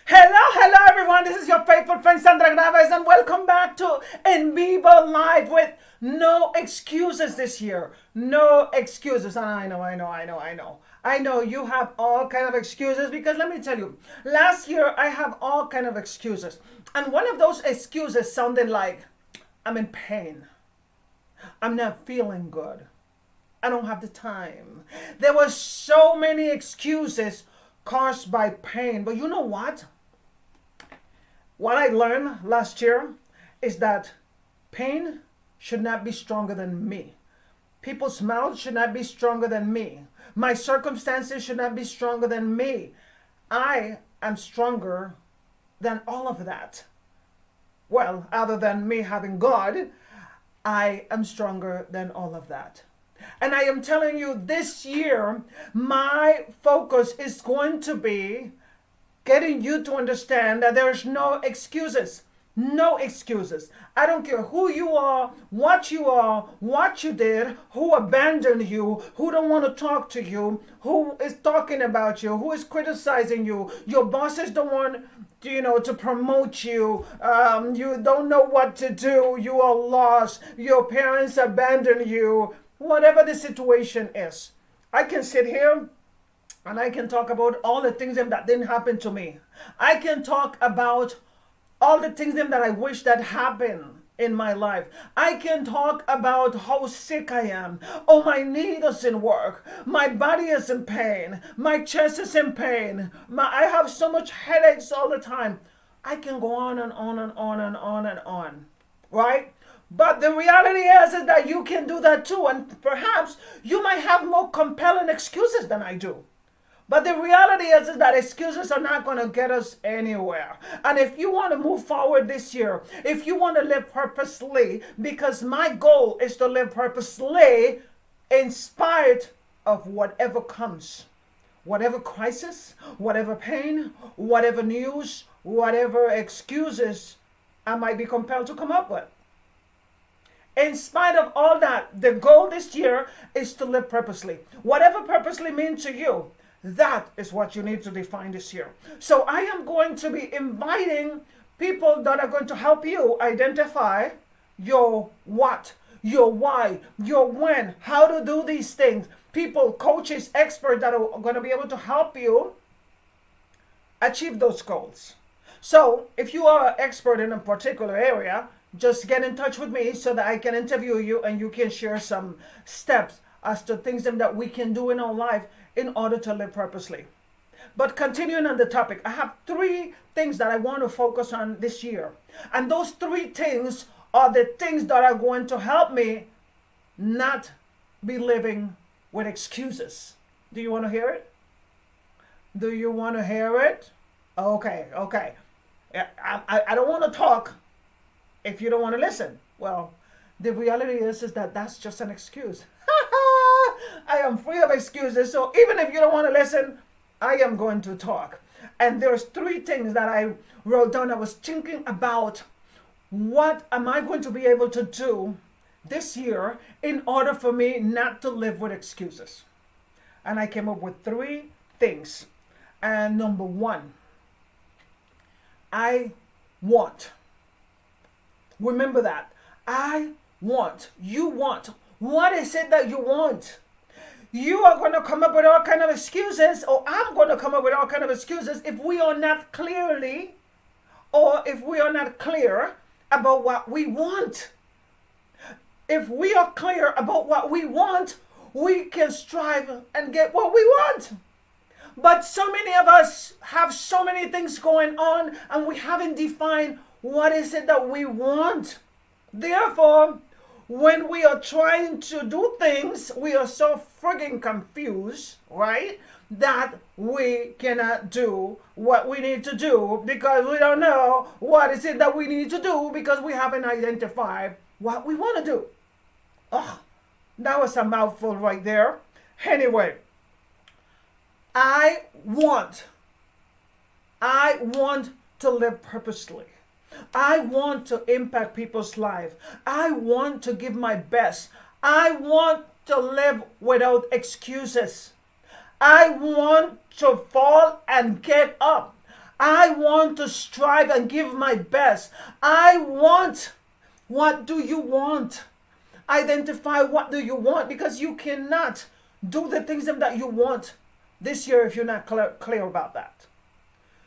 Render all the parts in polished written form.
Hello everyone. This is your faithful friend Sandra, and welcome back to EnvivoLIVE with no excuses this year. No excuses. And I know you have all kind of excuses because let me tell you, last year I have all kind of excuses. And one of those excuses sounded like I'm in pain. I'm not feeling good. I don't have the time. There were so many excuses caused by pain. But you know what? What I learned last year is that pain should not be stronger than me. People's mouths should not be stronger than me. My circumstances should not be stronger than me. I am stronger than all of that. Well, other than me having God, I am stronger than all of that. And I am telling you, this year, my focus is going to be getting you to understand that there's no excuses. No excuses. I don't care who you are, what you did, who abandoned you, who don't want to talk to you, who is talking about you, who is criticizing you. Your bosses don't want to promote you. You don't know what to do. You are lost. Your parents abandoned you. Whatever the situation is, I can sit here and I can talk about all the things that didn't happen to me. I can talk about all the things that I wish that happened in my life. I can talk about how sick I am. Oh, my knee doesn't work. My body is in pain. My chest is in pain. I have so much headaches all the time. I can go on and on and on and on and on. Right? But the reality is that you can do that too. And perhaps you might have more compelling excuses than I do. But the reality is that excuses are not going to get us anywhere. And if you want to move forward this year, if you want to live purposely, because my goal is to live purposely in spite of whatever comes, whatever crisis, whatever pain, whatever news, whatever excuses I might be compelled to come up with. In spite of all that, the goal this year is to live purposely. Whatever purposely means to you, that is what you need to define this year. So I am going to be inviting people that are going to help you identify your what, your why, your when, how to do these things. People, coaches, experts that are going to be able to help you achieve those goals. So if you are an expert in a particular area, just get in touch with me so that I can interview you and you can share some steps as to things that we can do in our life in order to live purposely. But continuing on the topic, I have 3 things that I want to focus on this year. And those 3 things are the things that are going to help me not be living with excuses. Do you want to hear it? Do you want to hear it? Okay. I don't want to talk if you don't want to listen. Well, the reality is that that's just an excuse. I am free of excuses. So even if you don't want to listen, I am going to talk. And there's 3 things that I wrote down. I was thinking about what am I going to be able to do this year in order for me not to live with excuses. And I came up with 3 things. And number 1, I want. Remember that. I want. You want. What is it that you want? You are going to come up with all kind of excuses, or I'm going to come up with all kind of excuses if we are not clearly, or if we are not clear about what we want. If we are clear about what we want, we can strive and get what we want. But so many of us have so many things going on and we haven't defined what is it that we want. Therefore, when we are trying to do things, we are so friggin' confused, right? That we cannot do what we need to do because we don't know what is it that we need to do because we haven't identified what we want to do. Oh, that was a mouthful right there. Anyway, I want to live purposely. I want to impact people's life. I want to give my best. I want to live without excuses. I want to fall and get up. I want to strive and give my best. I want. What do you want? Identify what do you want, because you cannot do the things that you want this year if you're not clear about that.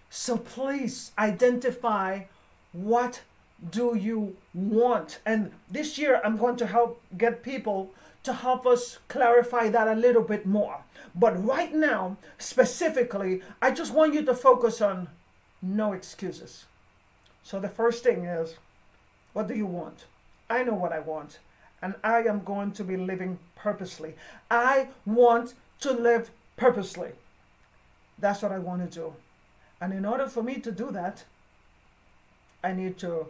So please identify what do you want. And this year I'm going to help get people to help us clarify that a little bit more. But right now, specifically, I just want you to focus on no excuses. So the first thing is, what do you want? I know what I want, and I am going to be living purposely. I want to live purposely. That's what I want to do. And in order for me to do that, I need to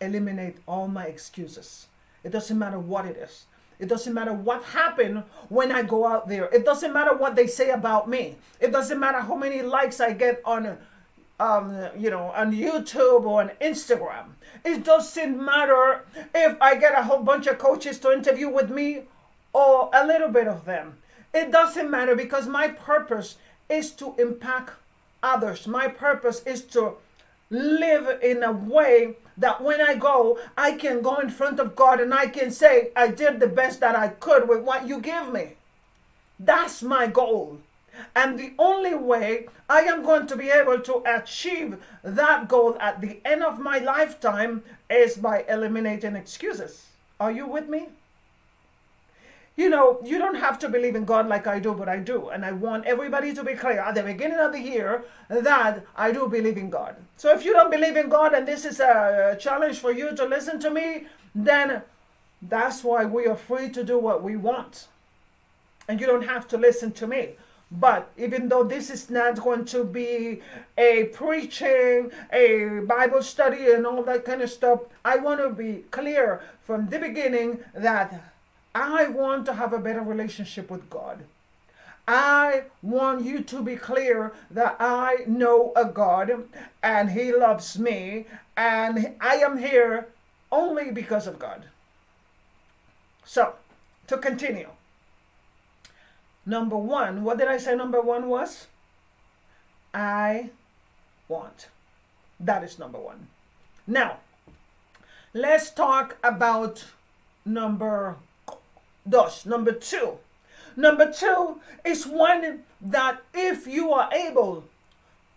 eliminate all my excuses. It doesn't matter what it is. It doesn't matter what happened when I go out there. It doesn't matter what they say about me. It doesn't matter how many likes I get on on YouTube or on Instagram. It doesn't matter if I get a whole bunch of coaches to interview with me or a little bit of them. It doesn't matter, because my purpose is to impact others. My purpose is to live in a way that when I go, I can go in front of God and I can say, I did the best that I could with what you give me. That's my goal. And the only way I am going to be able to achieve that goal at the end of my lifetime is by eliminating excuses. Are you with me? You don't have to believe in God like I do, but I do. And I want everybody to be clear at the beginning of the year that I do believe in God. So if you don't believe in God and this is a challenge for you to listen to me, then that's why we are free to do what we want. And you don't have to listen to me. But even though this is not going to be a preaching, a Bible study and all that kind of stuff, I want to be clear from the beginning that I want to have a better relationship with God. I want you to be clear that I know a God and He loves me, and I am here only because of God. So, to continue. Number one, what did I say number one was? I want. That is number one. Now, let's talk about number two. Number two is one that if you are able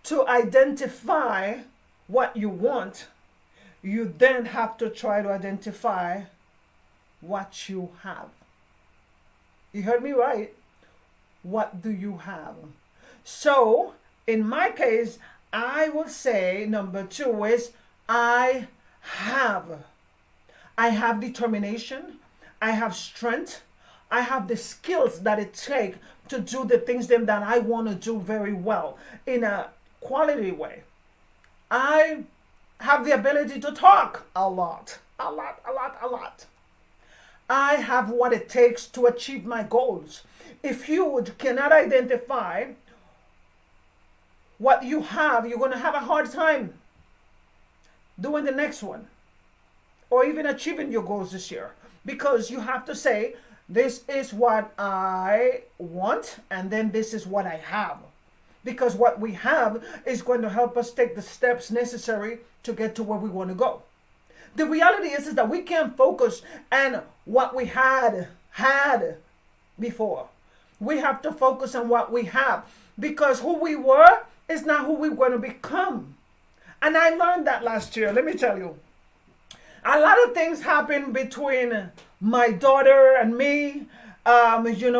to identify what you want, you then have to try to identify what you have. You heard me right. What do you have? So, in my case, I would say number two is I have. I have determination. I have strength. I have the skills that it takes to do the things that I want to do very well in a quality way. I have the ability to talk a lot. I have what it takes to achieve my goals. If you cannot identify what you have, you're going to have a hard time doing the next one or even achieving your goals this year, because you have to say, this is what I want, and then this is what I have. Because what we have is going to help us take the steps necessary to get to where we want to go. The reality is that we can't focus on what we had before. We have to focus on what we have, because who we were is not who we're going to become. And I learned that last year. Let me tell you. A lot of things happened between my daughter and me.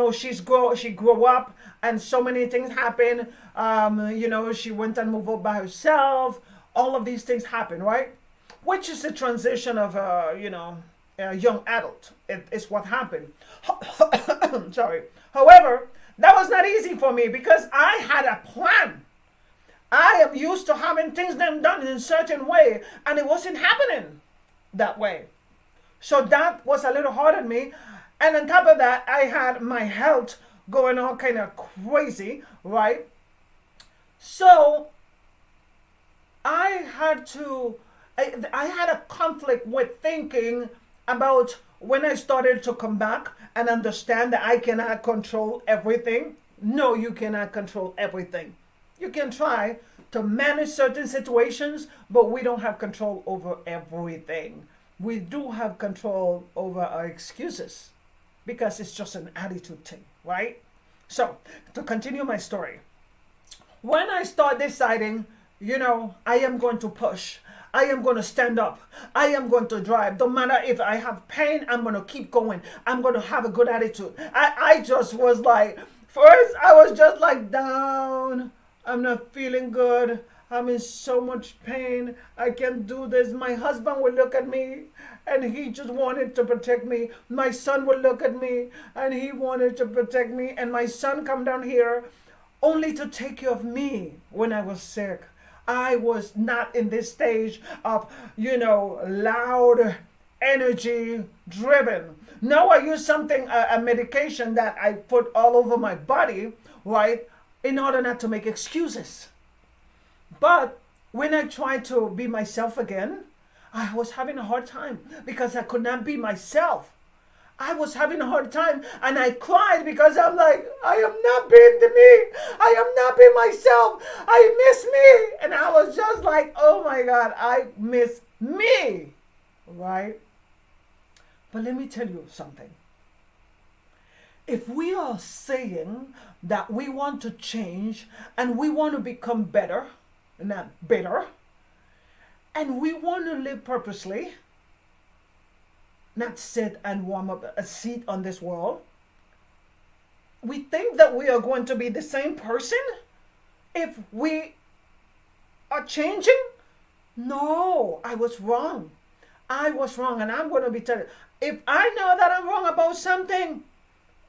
She grew up and so many things happened. She went and moved up by herself. All of these things happen, right? Which is the transition of a young adult. It's what happened. Sorry. However, that was not easy for me because I had a plan. I am used to having things done in a certain way, and it wasn't happening that way. So that was a little hard on me. And on top of that, I had my health going all kind of crazy, right? So I had a conflict with thinking about when I started to come back and understand that I cannot control everything. No, you cannot control everything. You can try to manage certain situations, but we don't have control over everything. We do have control over our excuses because it's just an attitude thing, right? So, to continue my story, when I start deciding, I am going to push, I am going to stand up, I am going to drive. Don't matter if I have pain, I'm going to keep going. I'm going to have a good attitude. I just was like, first, I was just like down. I'm not feeling good. I'm in so much pain. I can't do this. My husband would look at me and he just wanted to protect me. My son would look at me and he wanted to protect me. And my son come down here only to take care of me when I was sick. I was not in this stage of, loud, energy driven. Now I use something, a medication that I put all over my body, right, in order not to make excuses. But when I tried to be myself again, I was having a hard time because I could not be myself. I was having a hard time and I cried because I'm like, I am not being the me. I am not being myself. I miss me. And I was just like, oh my God, I miss me. Right? But let me tell you something. If we are saying that we want to change and we want to become better, not bitter, and we want to live purposely, not sit and warm up a seat on this world, we think that we are going to be the same person if we are changing? No, I was wrong. I was wrong, and I'm going to be telling you. If I know that I'm wrong about something,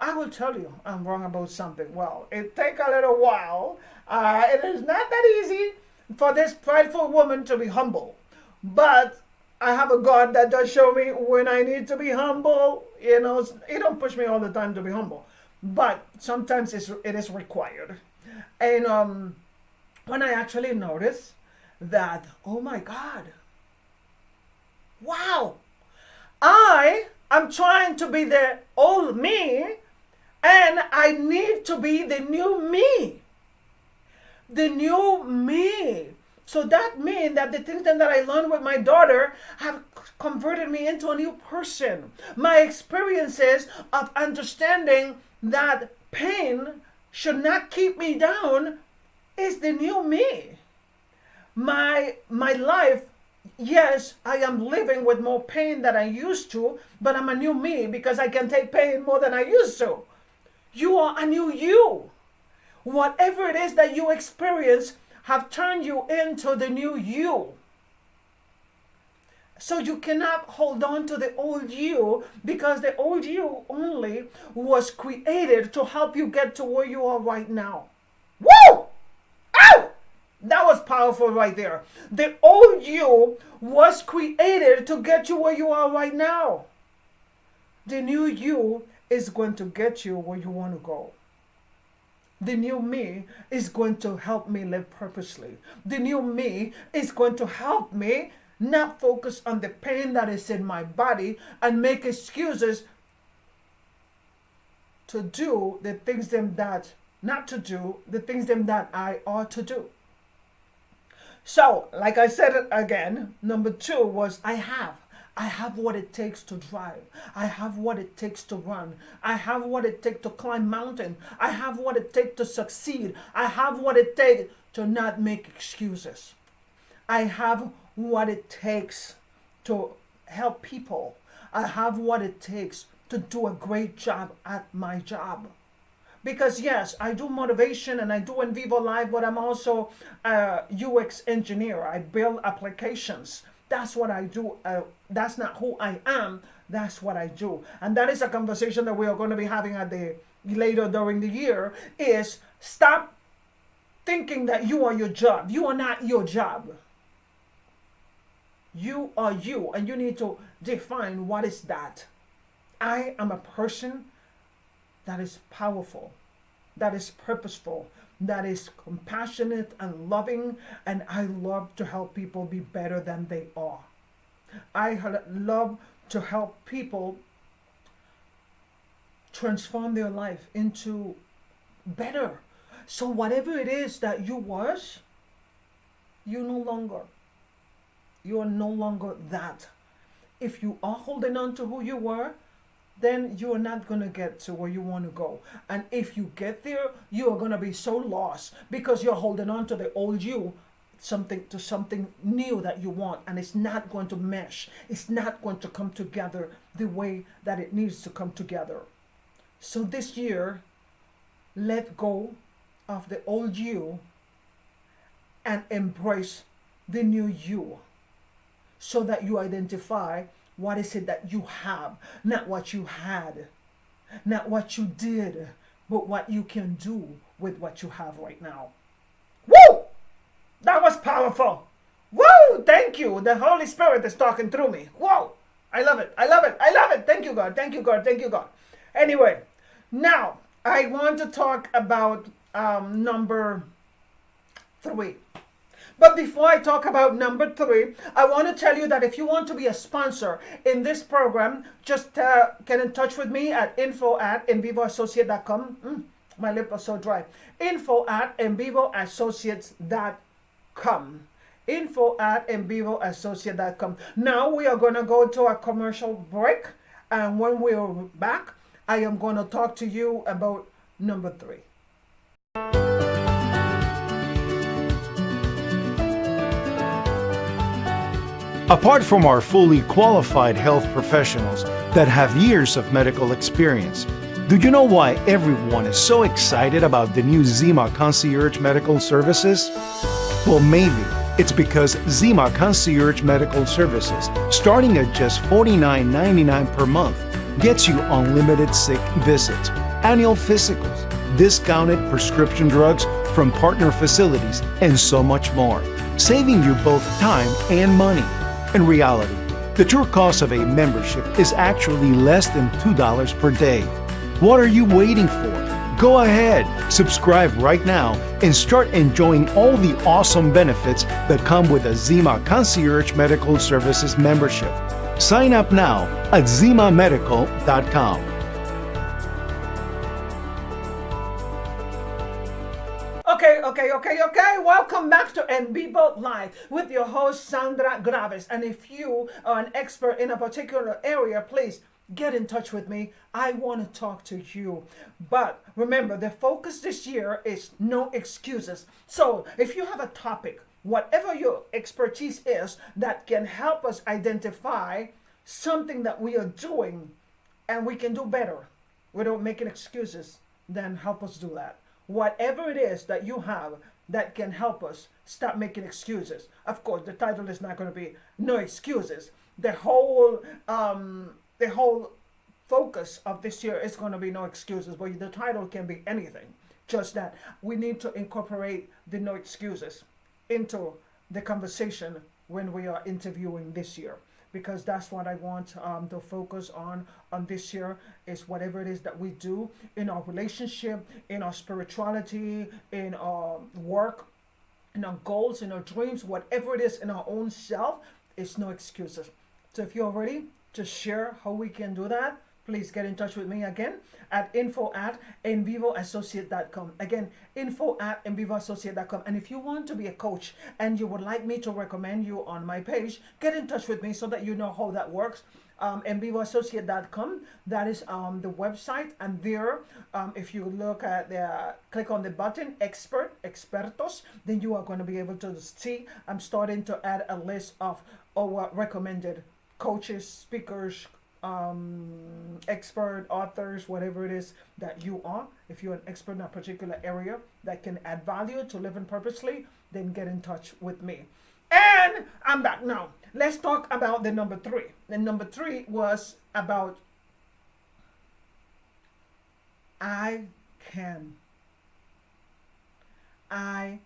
I will tell you I'm wrong about something. Well, it take a little while. It is not that easy for this prideful woman to be humble. But I have a God that does show me when I need to be humble. He don't push me all the time to be humble. But sometimes it is required. And when I actually notice that, oh my God, wow, I am trying to be the old me and I need to be the new me. The new me. So that means that the things that I learned with my daughter have converted me into a new person. My experiences of understanding that pain should not keep me down is the new me. My life, yes, I am living with more pain than I used to, but I'm a new me because I can take pain more than I used to. You are a new you. Whatever it is that you experience have turned you into the new you. So you cannot hold on to the old you because the old you only was created to help you get to where you are right now. Woo! Ow! That was powerful right there. The old you was created to get you where you are right now. The new you is going to get you where you want to go. The new me is going to help me live purposely. The new me is going to help me not focus on the pain that is in my body and make excuses to do the things not to do the things that I ought to do. So, like I said again, number 2 was I have what it takes to drive. I have what it takes to run. I have what it takes to climb mountain. I have what it takes to succeed. I have what it takes to not make excuses. I have what it takes to help people. I have what it takes to do a great job at my job. Because yes, I do motivation and I do EnvivoLIVE, but I'm also a UX engineer. I build applications. That's what I do. That's not who I am. That's what I do. And that is a conversation that we are going to be having later during the year is stop thinking that you are your job. You are not your job. You are you. And you need to define what is that. I am a person that is powerful, that is purposeful, that is compassionate and loving, and I love to help people be better than they are. I love to help people transform their life into better. So whatever it is that you was, you no longer. You are no longer that. If you are holding on to who you were, then you are not going to get to where you want to go. And if you get there, you are going to be so lost because you're holding on to the old you, something new that you want, and it's not going to mesh. It's not going to come together the way that it needs to come together. So this year, let go of the old you and embrace the new you, so that you identify what is it that you have, not what you had, not what you did, but what you can do with what you have right now. Woo! That was powerful. Woo! Thank you. The Holy Spirit is talking through me. Whoa! I love it. I love it. I love it. Thank you, God. Thank you, God. Thank you, God. Anyway, now I want to talk about number 3. But before I talk about number 3, I want to tell you that if you want to be a sponsor in this program, just get in touch with me at info@envivoassociate.com. My lip was so dry. info@envivoassociates.com. info@envivoassociate.com. Now we are going to go to a commercial break. And when we're back, I am going to talk to you about number 3. Apart from our fully qualified health professionals that have years of medical experience, do you know why everyone is so excited about the new Zima Concierge Medical Services? Well, maybe it's because Zima Concierge Medical Services, starting at just $49.99 per month, gets you unlimited sick visits, annual physicals, discounted prescription drugs from partner facilities, and so much more, saving you both time and money. In reality, the true cost of a membership is actually less than $2 per day. What are you waiting for? Go ahead, subscribe right now, and start enjoying all the awesome benefits that come with a Zima Concierge Medical Services membership. Sign up now at zimamedical.com. Okay. Welcome back to EnvivoLIVE with your host, Sandra Graves. And if you are an expert in a particular area, please get in touch with me. I want to talk to you. But remember, the focus this year is no excuses. So if you have a topic, whatever your expertise is, that can help us identify something that we are doing and we can do better without making excuses, then help us do that. Whatever it is that you have that can help us stop making excuses. Of course, the title is not going to be "No Excuses." The whole focus of this year is going to be "No Excuses," but the title can be anything. Just that we need to incorporate the "No Excuses" into the conversation when we are interviewing this year, because that's what I want to focus on this year, is whatever it is that we do in our relationship, in our spirituality, in our work, in our goals, in our dreams, whatever it is in our own self, it's no excuses. So if you're ready to share how we can do that, please get in touch with me again at info@envivoassociate.com. Again, info@envivoassociate.com. And if you want to be a coach and you would like me to recommend you on my page, get in touch with me so that you know how that works. envivoassociate.com, that is the website. And there, if you look at click on the button expertos, then you are going to be able to see I'm starting to add a list of our recommended coaches, speakers, expert, authors, whatever it is that you are. If you're an expert in a particular area that can add value to living purposely, then get in touch with me. And I'm back now. Let's talk about the number 3. The number 3 was about I can. I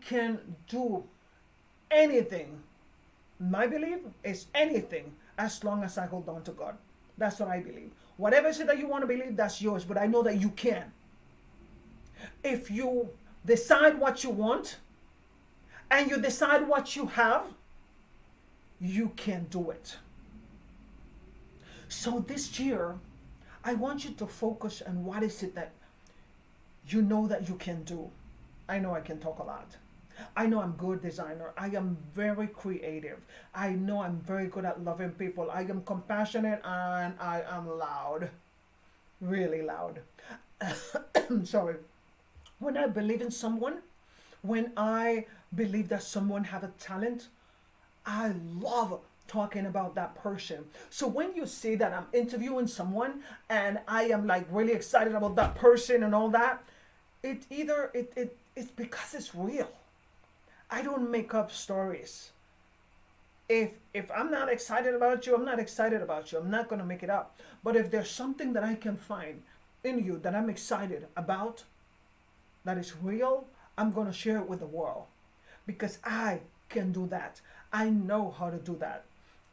can do anything. My belief is anything as long as I hold on to God. That's what I believe. Whatever it is that you want to believe, that's yours. But I know that you can. If you decide what you want and you decide what you have, you can do it. So this year, I want you to focus on what is it that you know that you can do. I know I can talk a lot. I know I'm good designer. I am very creative. I know I'm very good at loving people. I am compassionate and I am loud. Really loud. Sorry. When I believe in someone, when I believe that someone have a talent, I love talking about that person. So when you see that I'm interviewing someone and I am like really excited about that person and all that, it's because it's real. I don't make up stories. If I'm not excited about you, I'm not excited about you. I'm not gonna make it up. But if there's something that I can find in you that I'm excited about, that is real, I'm gonna share it with the world. Because I can do that. I know how to do that.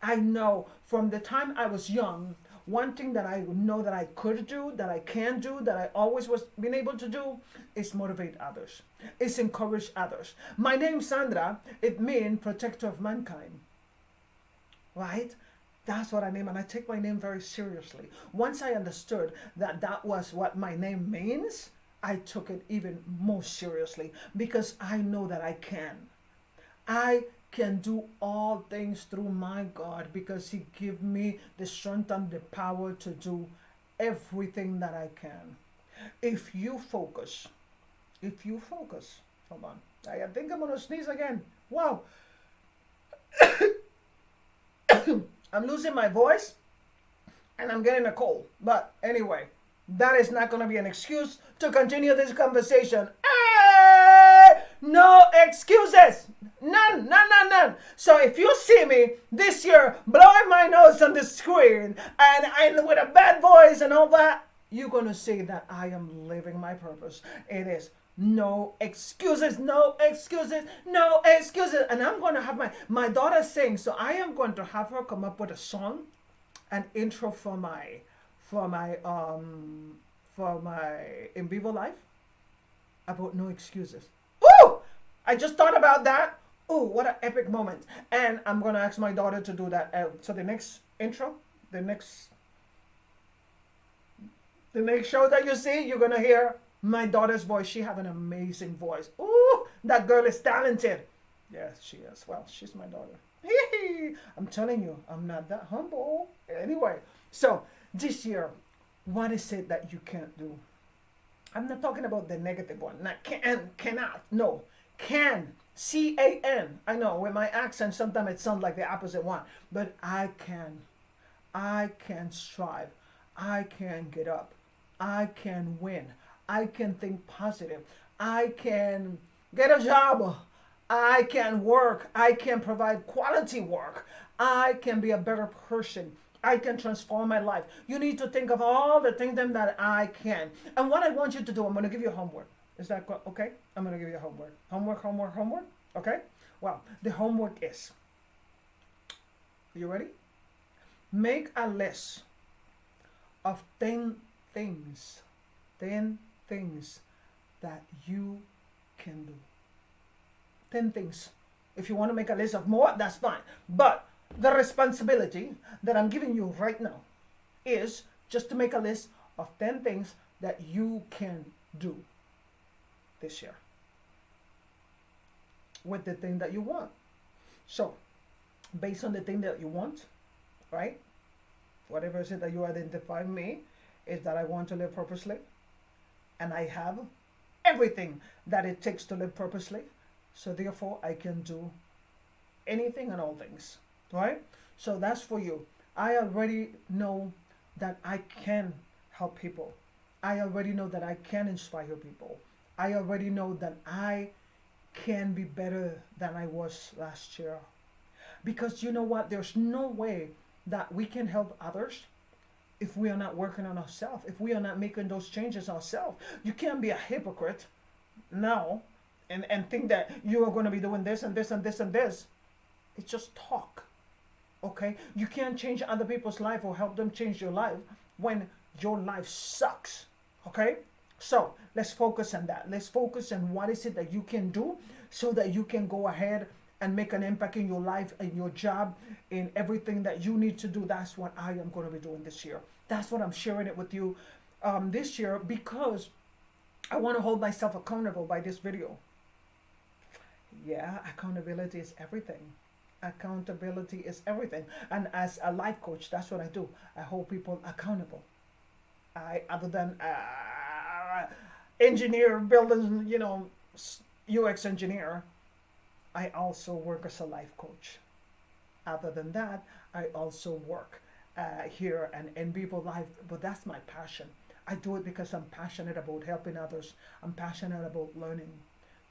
I know from the time I was young, one thing that I know that I could do, that I can do, that I always was been able to do is motivate others. Is encourage others. My name Sandra, it means protector of mankind. Right? That's what I name, and I take my name very seriously. Once I understood that that was what my name means, I took it even more seriously because I know that I can. I can do all things through my God because He give me the strength and the power to do everything that I can. If you focus, hold on. I think I'm gonna sneeze again. Wow. I'm losing my voice and I'm getting a cold. But anyway, that is not gonna be an excuse to continue this conversation. Hey! No excuses. None. So if you see me this year blowing my nose on the screen and with a bad voice and all that, you're going to see that I am living my purpose. It is no excuses, no excuses, no excuses. And I'm going to have my daughter sing. So I am going to have her come up with a song, an intro for my EnvivoLIVE about no excuses. Ooh! I just thought about that. Oh, what an epic moment. And I'm going to ask my daughter to do that. So the next intro, the next show that you see, you're going to hear my daughter's voice. She have an amazing voice. Ooh, that girl is talented. Yes, she is. Well, she's my daughter. I'm telling you, I'm not that humble. Anyway, so this year, what is it that you can't do? I'm not talking about the negative one. Not cannot. No, can. C-A-N. I know with my accent sometimes it sounds like the opposite one, but I can. I can strive. I can get up. I can win. I can think positive. I can get a job. I can work. I can provide quality work. I can be a better person. I can transform my life. You need to think of all the things that I can. And what I want you to do, I'm going to give you homework. Is that okay? I'm going to give you homework. Homework. Okay? Well, the homework is, are you ready? Make a list of 10 things. 10 things that you can do. 10 things. If you want to make a list of more, that's fine. But the responsibility that I'm giving you right now is just to make a list of 10 things that you can do this year with the thing that you want. So, based on the thing that you want, right? Whatever is it that you identify me is that I want to live purposely, and I have everything that it takes to live purposely. So therefore, I can do anything and all things, right? So that's for you. I already know that I can help people. I already know that I can inspire people. I already know that I can be better than I was last year. Because you know what? There's no way that we can help others if we are not working on ourselves, if we are not making those changes ourselves. You can't be a hypocrite now and think that you are going to be doing this and this and this and this. It's just talk. Okay? You can't change other people's life or help them change your life when your life sucks. Okay? So let's focus on that. Let's focus on what is it that you can do so that you can go ahead and make an impact in your life, in your job, in everything that you need to do. That's what I am going to be doing this year. That's what I'm sharing it with you this year, because I want to hold myself accountable by this video. Yeah, accountability is everything. Accountability is everything. And as a life coach, that's what I do. I hold people accountable. Other than engineer, building, UX engineer, I also work as a life coach. Other than that, I also work here and EnvivoLIVE, but that's my passion. I do it because I'm passionate about helping others. I'm passionate about learning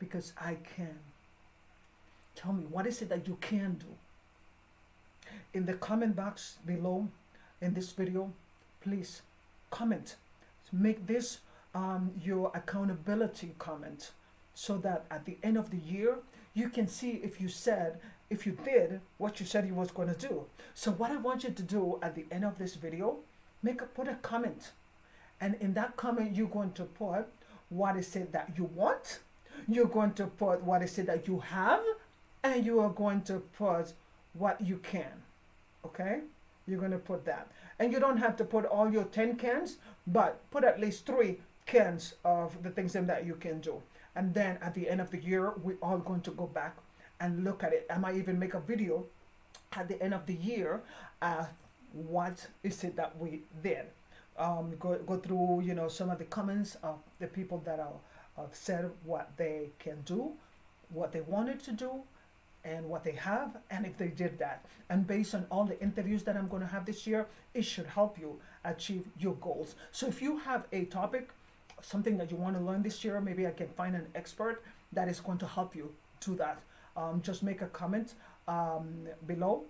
because I can. Tell me, what is it that you can do? In the comment box below in this video, please comment. Make this your accountability comment, so that at the end of the year, you can see if you did what you said you was going to do. So what I want you to do at the end of this video, put a comment. And in that comment, you're going to put what is it that you want. You're going to put what is it that you have. And you are going to put what you can. Okay? You're going to put that. And you don't have to put all your 10 cans, but put at least 3 cans of the things that you can do. And then at the end of the year, we're all going to go back and look at it. I might even make a video at the end of the year. What is it that we did? Go through, some of the comments of the people that have said what they can do, what they wanted to do, and what they have, and if they did that. And based on all the interviews that I'm going to have this year, it should help you achieve your goals. So if you have a topic, something that you want to learn this year, maybe I can find an expert that is going to help you do that. Just make a comment below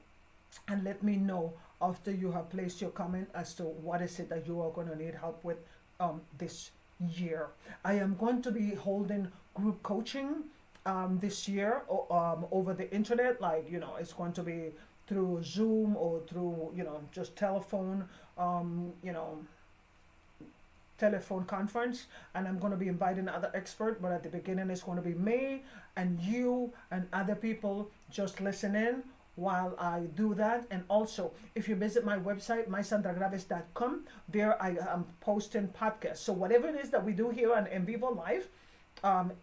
and let me know after you have placed your comment as to what is it that you are going to need help with this year. I am going to be holding group coaching this year over the internet. It's going to be through Zoom or through, just telephone, telephone conference. And I'm going to be inviting other experts, but at the beginning it's going to be me and you and other people just listen in while I do that. And also, if you visit my website, mysandragraves.com, there I am posting podcasts. So whatever it is that we do here on EnvivoLIVE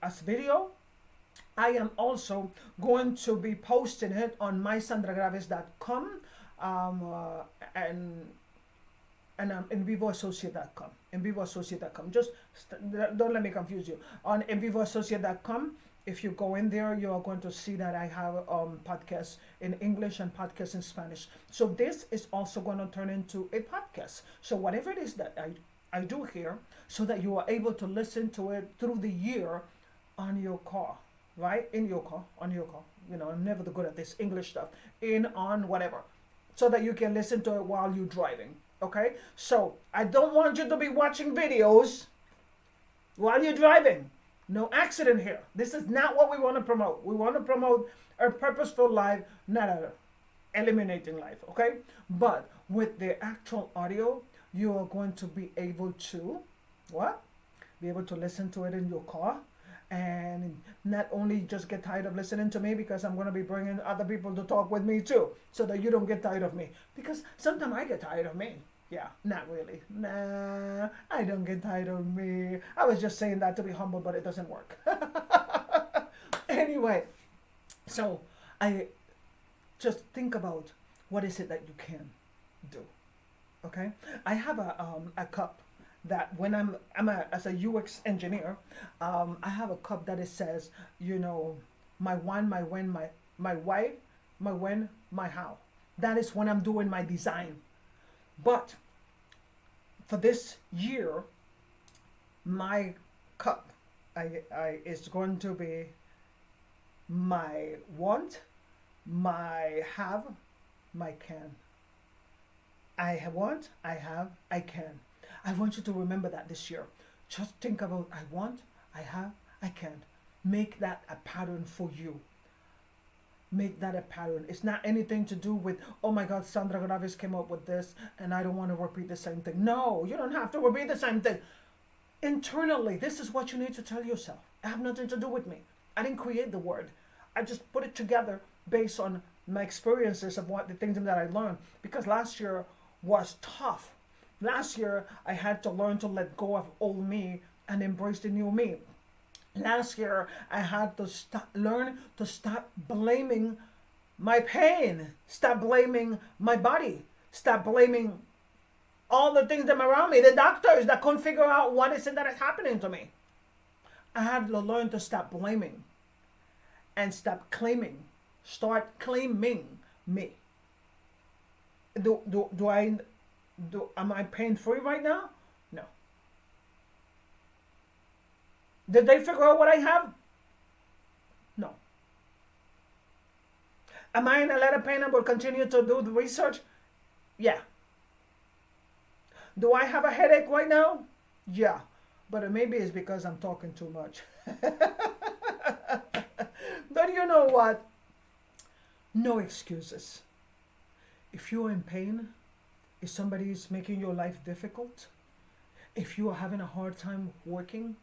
as video, I am also going to be posting it on mysandragraves.com and EnvivoAssociate.com. EnvivoAssociate.com. Just don't let me confuse you. On EnvivoAssociate.com, if you go in there, you are going to see that I have podcasts in English and podcasts in Spanish. So this is also going to turn into a podcast. So whatever it is that I do here, so that you are able to listen to it through the year on your car. Right? In your car, on your car. I'm never good at this English stuff. On, whatever. So that you can listen to it while you're driving. Okay? So, I don't want you to be watching videos while you're driving. No accident here. This is not what we want to promote. We want to promote a purposeful life, not eliminating life. Okay? But with the actual audio, you are going to be able to, be able to listen to it in your car. And not only just get tired of listening to me, because I'm going to be bringing other people to talk with me too, so that you don't get tired of me. Because sometimes I get tired of me. Yeah, not really. Nah, I don't get tired of me. I was just saying that to be humble, but it doesn't work. Anyway, so I just think about what is it that you can do. Okay? I have a cup that when I'm as a UX engineer, I have a cup that it says, my one, my when, my why, my when, my how. That is when I'm doing my design. But for this year, my cup is going to be my want, my have, my can. I want, I have, I can. I want you to remember that this year. Just think about I want, I have, I can. Make that a pattern for you. Make that a pattern. It's not anything to do with, oh my God, Sandra Graves came up with this and I don't want to repeat the same thing. No, you don't have to repeat the same thing. Internally, this is what you need to tell yourself. It have nothing to do with me. I didn't create the word. I just put it together based on my experiences of the things that I learned. Because last year was tough. Last year, I had to learn to let go of old me and embrace the new me. Last year, I had to learn to stop blaming my pain, stop blaming my body, stop blaming all the things that are around me, the doctors that couldn't figure out what is it that is happening to me. I had to learn to stop blaming and stop claiming. Start claiming me. Am I pain free right now? No. Did they figure out what I have? No. Am I in a lot of pain and will continue to do the research? Yeah. Do I have a headache right now? Yeah. But maybe it's because I'm talking too much. But you know what? No excuses. If you're in pain, if somebody is making your life difficult, if you are having a hard time working,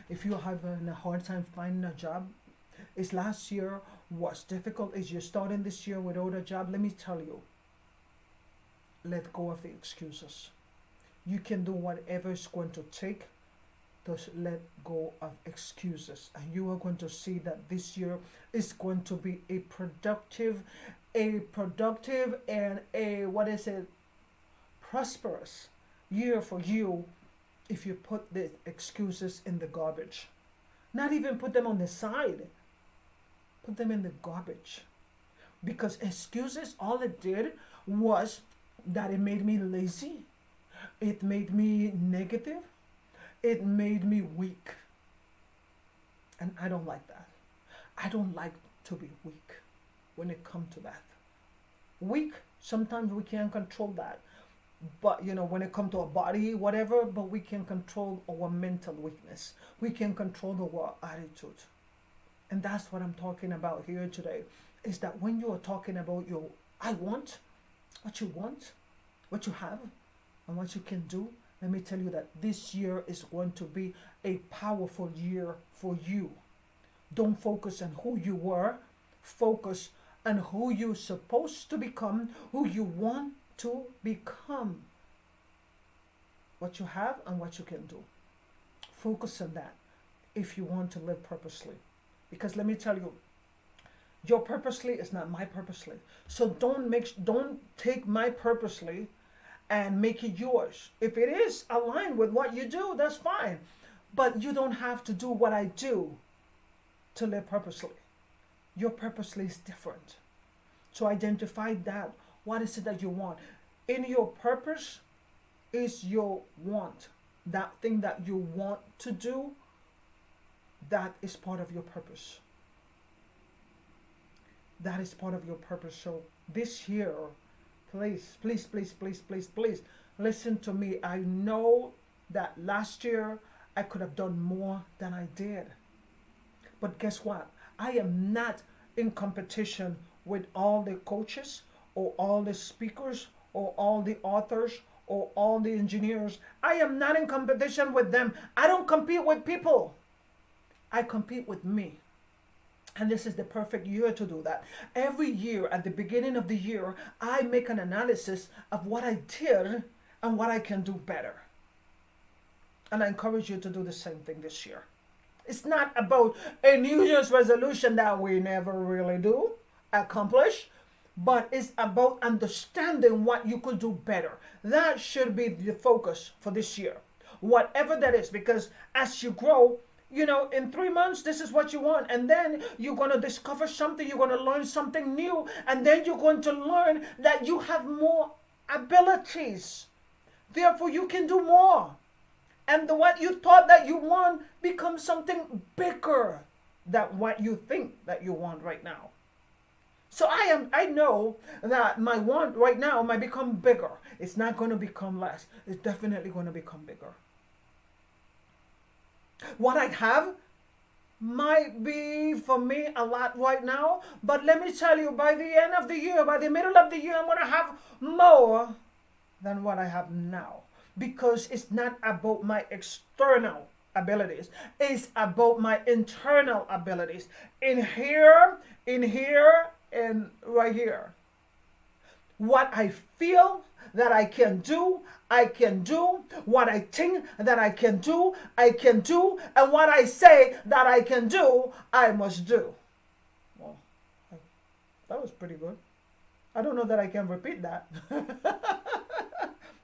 if you're having a hard time finding a job, if last year was difficult, as you're starting this year without a job, let me tell you, let go of the excuses. You can do whatever it's going to take to let go of excuses. And you are going to see that this year is going to be a productive and prosperous year for you if you put the excuses in the garbage. Not even put them on the side. Put them in the garbage. Because excuses, all it did was that it made me lazy. It made me negative. It made me weak. And I don't like that. I don't like to be weak when it comes to that. Weak, sometimes we can't control that. But when it comes to our body, whatever, but we can control our mental weakness. We can control our attitude. And that's what I'm talking about here today. Is that when you are talking about I want, what you have, and what you can do, let me tell you that this year is going to be a powerful year for you. Don't focus on who you were. Focus on who you're supposed to become, who you want to become. What you have and what you can do. Focus on that if you want to live purposely. Because let me tell you, your purposely is not my purposely. So don't take my purposely and make it yours. If it is aligned with what you do, that's fine. But you don't have to do what I do to live purposely. Your purposely is different. So identify that. What is it that you want? In your purpose is your want. That thing that you want to do, that is part of your purpose. That is part of your purpose. So this year, please, listen to me. I know that last year I could have done more than I did. But guess what? I am not in competition with all the coaches or all the speakers or all the authors or all the engineers. I am not in competition with them. I don't compete with people. I compete with me. And this is the perfect year to do that. Every year, at the beginning of the year, I make an analysis of what I did and what I can do better. And I encourage you to do the same thing this year. It's not about a New Year's resolution that we never really do accomplish, but it's about understanding what you could do better. That should be the focus for this year. Whatever that is, because as you grow, in 3 months, this is what you want. And then you're going to discover something. You're going to learn something new. And then you're going to learn that you have more abilities. Therefore, you can do more. And what you thought that you want becomes something bigger than what you think that you want right now. So I know that my want right now might become bigger. It's not going to become less. It's definitely going to become bigger. What I have might be for me a lot right now, but let me tell you, by the end of the year, by the middle of the year, I'm going to have more than what I have now. Because it's not about my external abilities. It's about my internal abilities. In here, and right here. What I feel that I can do, I can do. What I think that I can do, I can do. And what I say that I can do, I must do. Well, that was pretty good. I don't know that I can repeat that.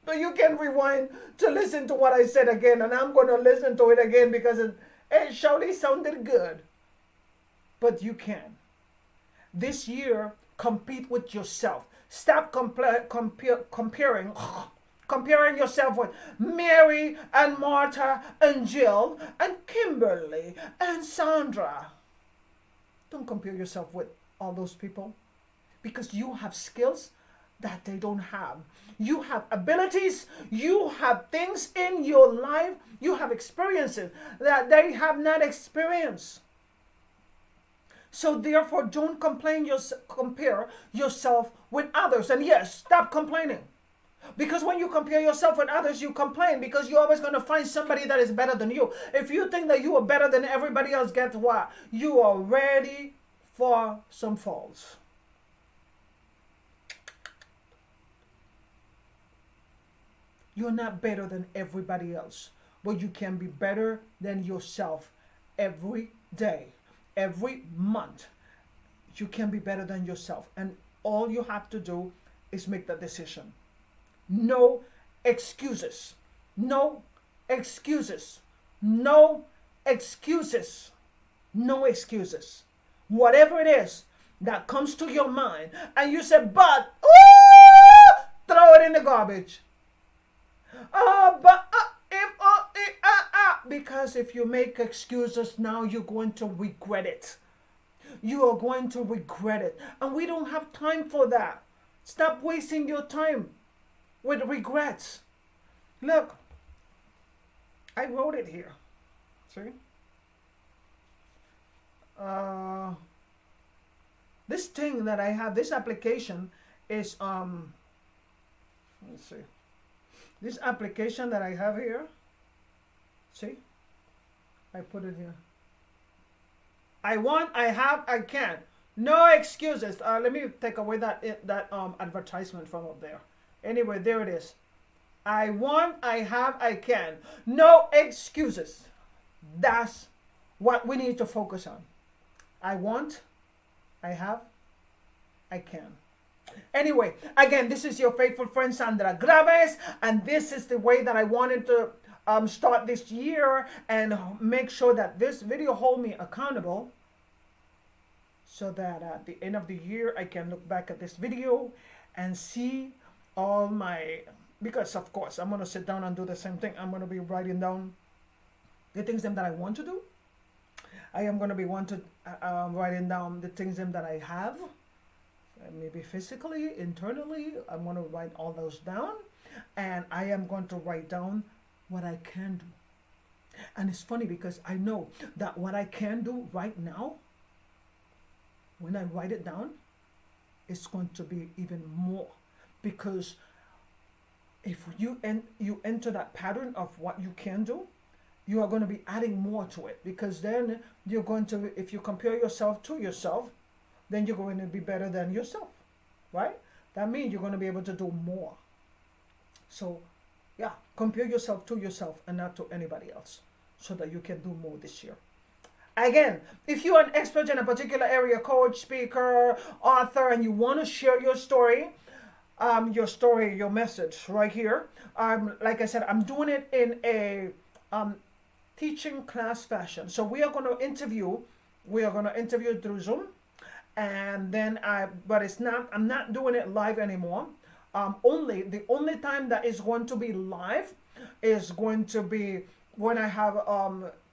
But you can rewind to listen to what I said again, and I'm going to listen to it again because it surely sounded good. But you can. This year, compete with yourself. Stop comparing yourself with Mary and Martha and Jill and Kimberly and Sandra. Don't compare yourself with all those people because you have skills that they don't have. You have abilities, you have things in your life, you have experiences that they have not experienced. So therefore, don't compare yourself with others. And yes, stop complaining. Because when you compare yourself with others, you complain because you're always going to find somebody that is better than you. If you think that you are better than everybody else, guess what? You are ready for some falls. You're not better than everybody else, but you can be better than yourself every day, every month. You can be better than yourself. And all you have to do is make the decision. No excuses. No excuses. No excuses. No excuses. Whatever it is that comes to your mind and you say, but, ooh, throw it in the garbage. Because if you make excuses now, you're going to regret it. You are going to regret it. And we don't have time for that. Stop wasting your time with regrets. Look, I wrote it here. See? This thing that I have, this application is, let's see. This application that I have here, see, I put it here. I want, I have, I can. No excuses. Let me take away that advertisement from up there. Anyway, there it is. I want, I have, I can. No excuses. That's what we need to focus on. I want, I have, I can. Anyway, again, this is your faithful friend Sandra Graves, and this is the way that I wanted to start this year and make sure that this video hold me accountable so that at the end of the year I can look back at this video and see all my, because of course I'm going to sit down and do the same thing. I'm going to be writing down the things that I want to do. I am going to be writing down the things that I have. Maybe physically, internally, I'm going to write all those down, and I am going to write down what I can do. And it's funny because I know that what I can do right now, when I write it down, it's going to be even more, because if you enter that pattern of what you can do, you are going to be adding more to it, because then you're going to, if you compare yourself to yourself, then you're going to be better than yourself, right? That means you're going to be able to do more. So, yeah, compare yourself to yourself and not to anybody else so that you can do more this year. Again, if you're an expert in a particular area, coach, speaker, author, and you want to share your story, your message right here. Like I said, I'm doing it in a teaching class fashion. So we are going to interview through Zoom. And then I'm not doing it live anymore. The only time that is going to be live is going to be when I have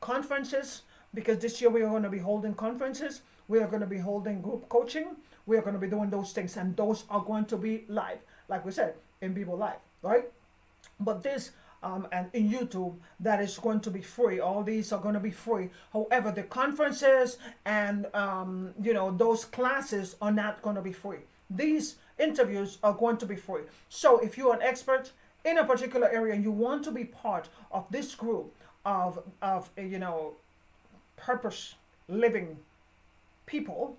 conferences, because this year we are going to be holding conferences. We are going to be holding group coaching. We are going to be doing those things, and those are going to be live, like we said, EnvivoLIVE, right? But this and in YouTube, that is going to be free. All these are going to be free. However, the conferences and those classes are not going to be free. These interviews are going to be free. So if you're an expert in a particular area and you want to be part of this group of purpose living people,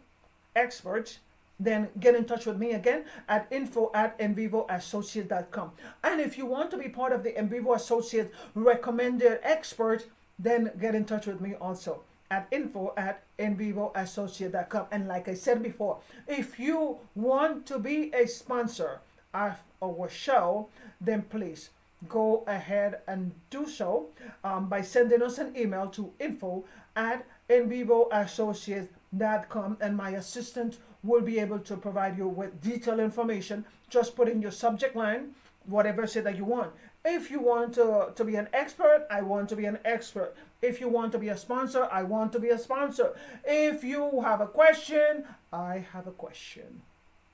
experts, then get in touch with me again at info@envivoassociates.com. And if you want to be part of the Envivo Associates recommended expert, then get in touch with me also at info@envivoassociates.com. And like I said before, if you want to be a sponsor of our show, then please go ahead and do so by sending us an email to info@envivoassociates.com, and my assistant will be able to provide you with detailed information. Just put in your subject line whatever it is that you want. If you want to be an expert, I want to be an expert. If you want to be a sponsor, I want to be a sponsor. If you have a question, I have a question.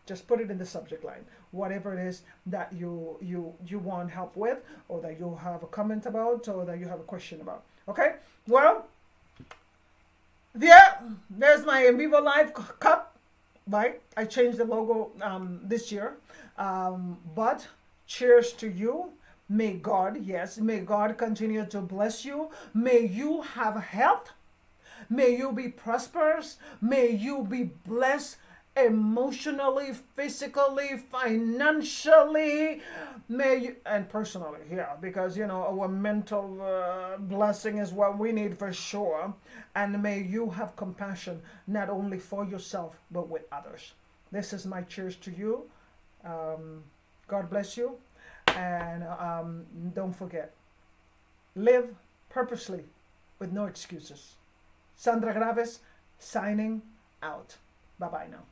Just put it in the subject line, whatever it is that you want help with, or that you have a comment about, or that you have a question about. Okay? Well, yeah, there's my EnvivoLIVE cup. Right? I changed the logo this year. But cheers to you. May God, yes, may God continue to bless you. May you have health. May you be prosperous. May you be blessed emotionally, physically, financially, may you, and personally, yeah, because our mental blessing is what we need for sure. And may you have compassion not only for yourself but with others. This is my cheers to you. God bless you, and don't forget, live purposely with no excuses. Sandra Graves signing out. Bye bye now.